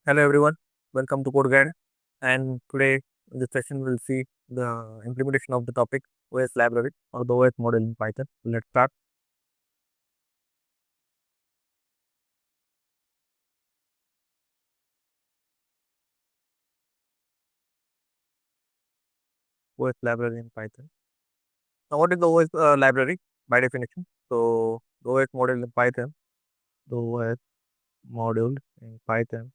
Hello everyone, welcome to Code Guide. And today in this session we'll see the implementation of the topic OS library or the OS model in Python. Let's start. OS library in Python. Now what is the OS library by definition? So the OS model in Python, the OS module in Python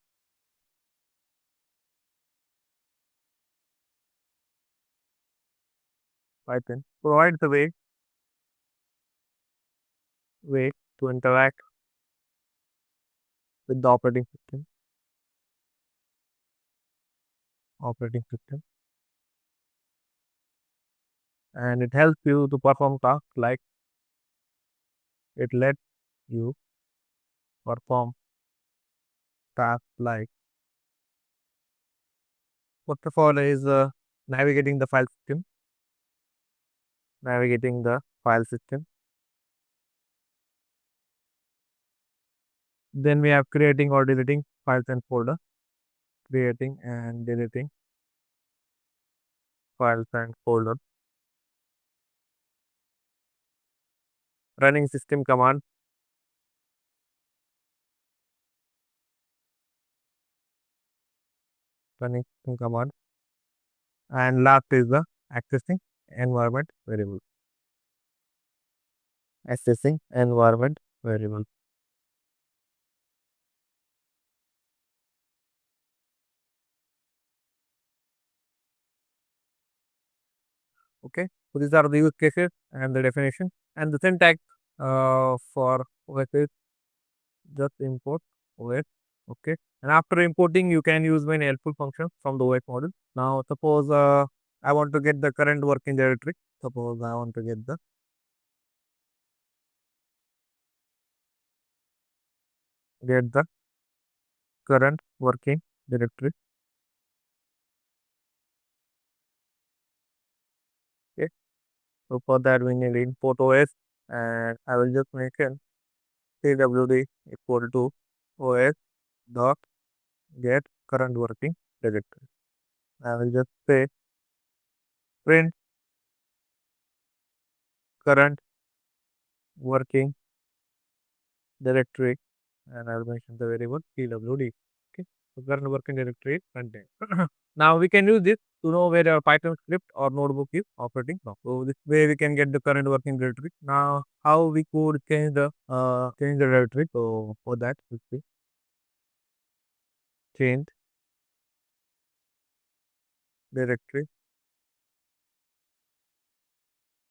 provides the way to interact with the operating system, and it helps you to perform tasks like it lets you perform tasks like first of all is navigating the file system, navigating the file system. Then we have creating or deleting files and folder, creating and deleting files and folder, running system command, running system command, and last is the accessing environment variable, accessing environment variable. Okay, so these are the use cases and the definition and the syntax for OS is just import OS. Okay, and after importing, you can use many helpful functions from the OS model. Now, suppose I want to get the current working directory. Suppose I want to get the current working directory. Okay, so for that we need import OS, and I will just mention cwd equal to OS dot get current working directory. I will just say print current working directory, and I will mention the variable pwd. Okay, so current working directory is contained. Now we can use this to know where our Python script or notebook is operating from. So this way we can get the current working directory. Now how we could change the directory? So for that we see change directory.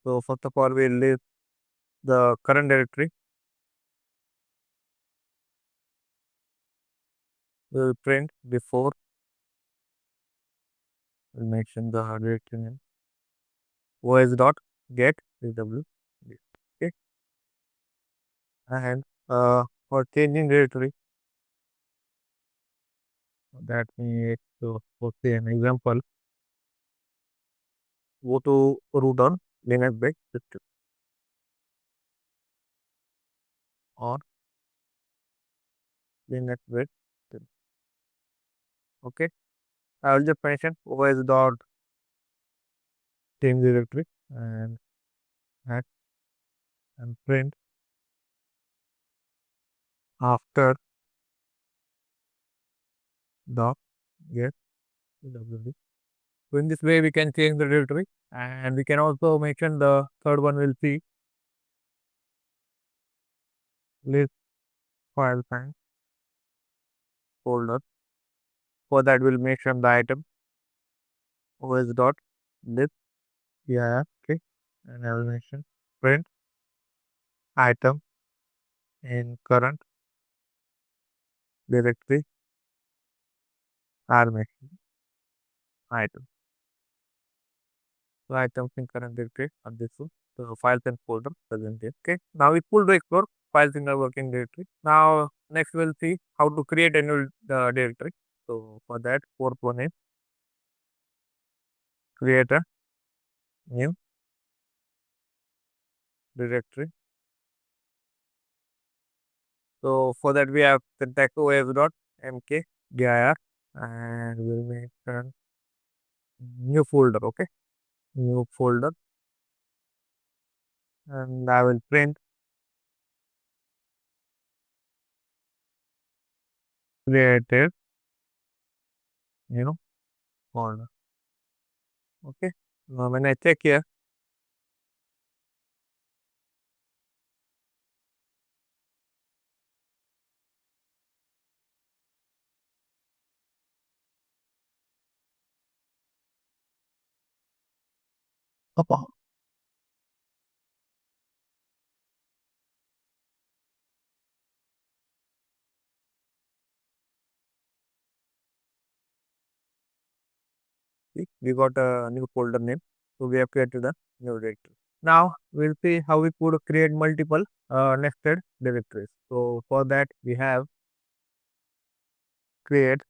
So first of all we will list the current directory. We will print before we mention the directory name os dot get pwd. Okay, and for changing directory, that means so for say an example, go to root on Linux based system or Linux based system. Okay, I will just mention os dot change directory and add and print after the get pwd. So in this way we can change the directory, and we can also mention the third one will see list files and folder. For that we'll mention the item os dot list. Yeah, okay, and I will mention print item in current directory are mentioned item. So items in current directory are this one. So files and folder present here. Okay. Now we pull to explore files in the working directory. Now next we'll see how to create a new directory. So for that fourth one is create a new directory. So for that we have syntax os dot mk dir, and we'll make a new folder. Okay, new folder, and I will print created, you know, folder. Okay, now when I check here, Papa. See, we got a new folder name, so we have created a new directory. Now we'll see how we could create multiple nested directories. So for that we have create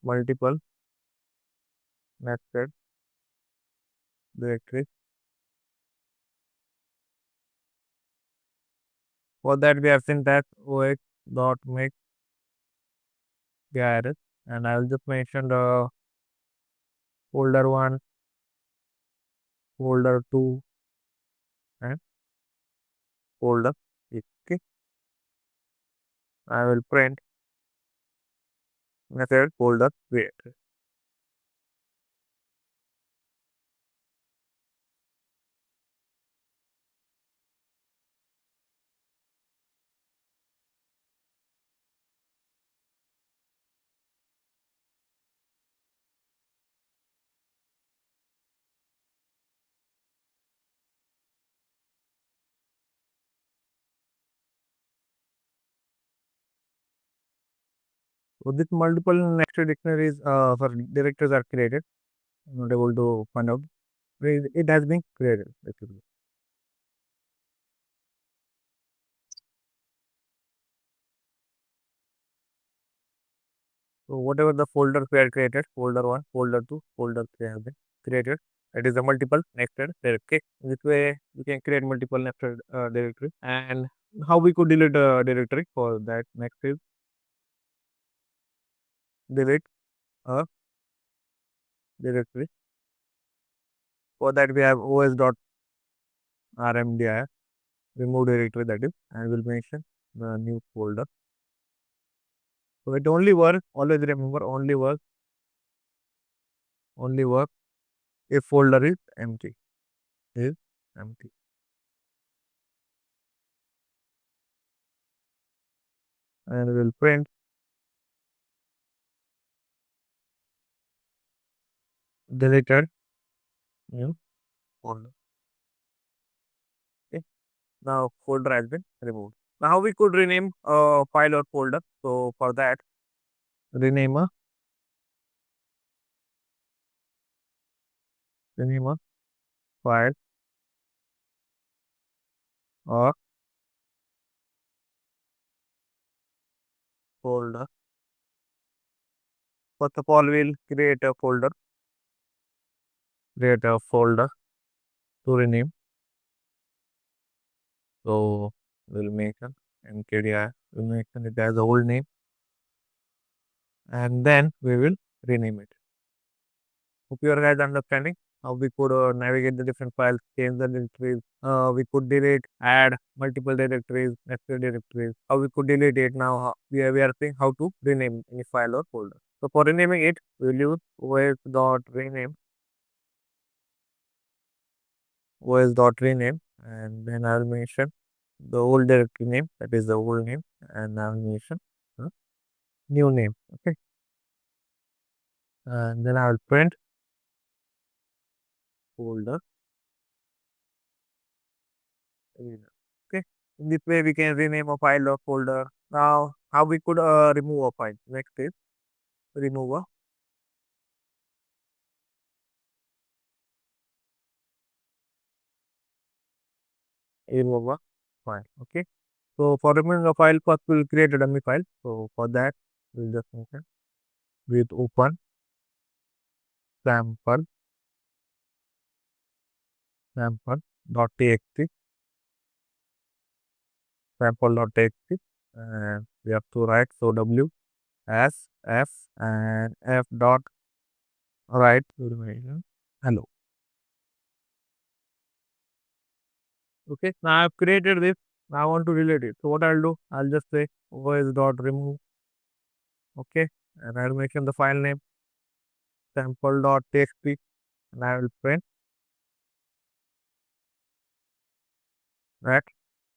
multiple nested directories. For that we have syntax ox dot make dir, and I will just mention the folder 1, folder 2, and folder 3. Okay, I will print method folder create. So this multiple nested dictionaries for directories are created. I'm not able to find out. It has been created basically. So whatever the folders we are created, folder 1, folder 2, folder 3 have been created. It is a multiple nested directory. This way we can create multiple nested directory. And how we could delete a directory for that next is delete a directory. For that we have os.rmdir, remove directory that is, and we'll mention the new folder. So it only works, always remember, only work if folder is empty. And we'll print deleted new folder. Okay. Now folder has been removed. Now how we could rename a file or folder? So for that, rename a rename a file or folder. First of all, we'll create a folder to rename. So we'll mention mkdir, we'll mention it as a old name, and then we will rename it. Hope you are guys understanding how we could navigate the different files, change the directories. We could delete, add multiple directories, nested directories. How we could delete it now. We are seeing how to rename any file or folder. So for renaming it, we will use os.rename, and then I will mention the old directory name, that is the old name, and I will mention the new name. Okay, and then I will print folder. Okay. In this way, we can rename a file or folder. Now, how we could remove a file? Next is remove a remove a file. Okay. So for removing a file, first we'll create a dummy file. So for that, we'll just mention with open sample sample.txt sample.txt, and we have to write so w as f and f dot write information hello. Okay, now I've created this. Now I want to relate it. So what I'll do, I'll just say os dot remove. Okay, and I'll mention the file name sample dot txt, and I will print that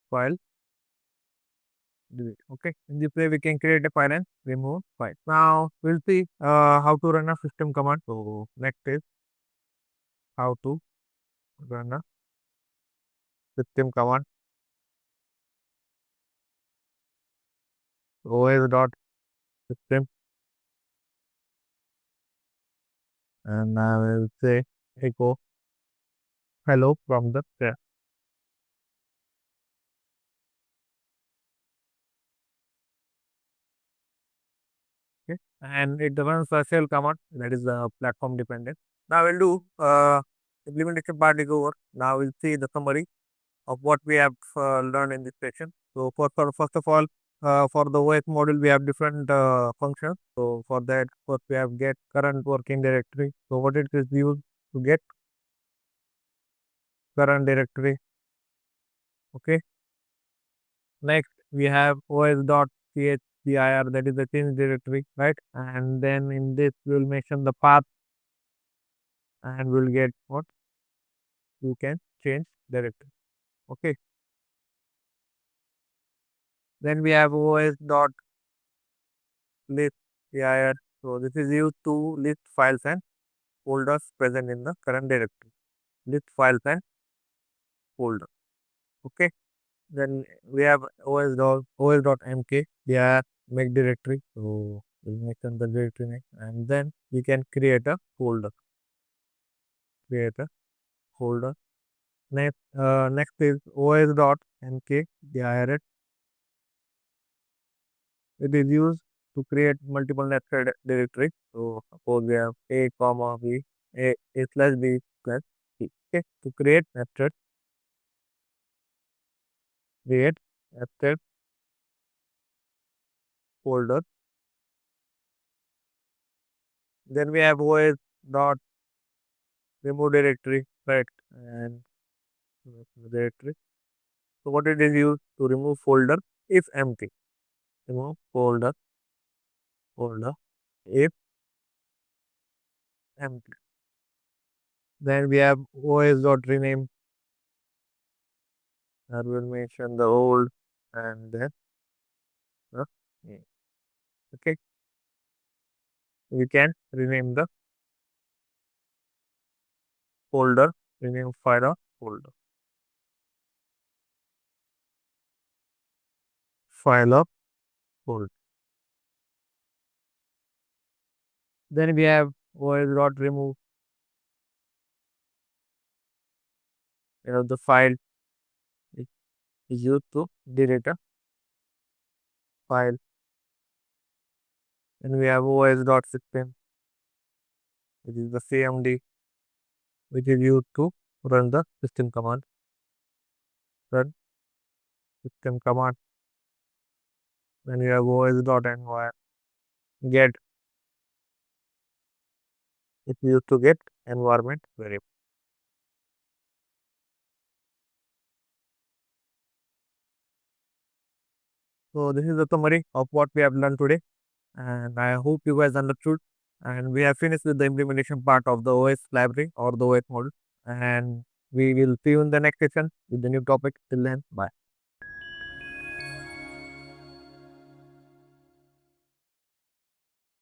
file. Delete. Okay, in this way we can create a file and remove file. Now we'll see how to run a system command. So next is how to run a system command. Os dot system, and I will say echo hello from the shell. Okay, and it runs a shell command, that is the platform dependent. Now we'll do implementation part is over. Now we'll see the summary of what we have learned in this session. So for first of all, for the OS module, we have different functions. So for that, first we have get current working directory. So what it is used to get current directory. Okay. Next we have os.chdir, that is the change directory, right? And then in this we will mention the path, and we'll get what you can change directory. Okay. Then we have os.list dir. So this is used to list files and folders present in the current directory. List files and folder. Okay. Then we have os.mk. They are make directory. So we'll mention the directory name, and then we can create a folder. Create a folder. Next is os.mk. Dir. It is used to create multiple nested directories. So suppose we have a comma b, a slash b slash c. Okay. To create nested folder. Then we have os dot remove directory, right? And directory. So what it is used to remove folder if empty. Remove folder if empty. Then we have os dot rename. I will mention the old and then the new. Okay. We can rename the folder, rename file or folder, file of folder. Then we have os dot remove, the file is used to delete a file. Then we have os dot system, which is the cmd, which is used to run the system command. Run system command. Then we have os dot env, get, it's used to get environment variable. So this is the summary of what we have learned today, and I hope you guys understood. And we have finished with the implementation part of the OS library or the OS model. And we will see you in the next session with the new topic. Till then, bye.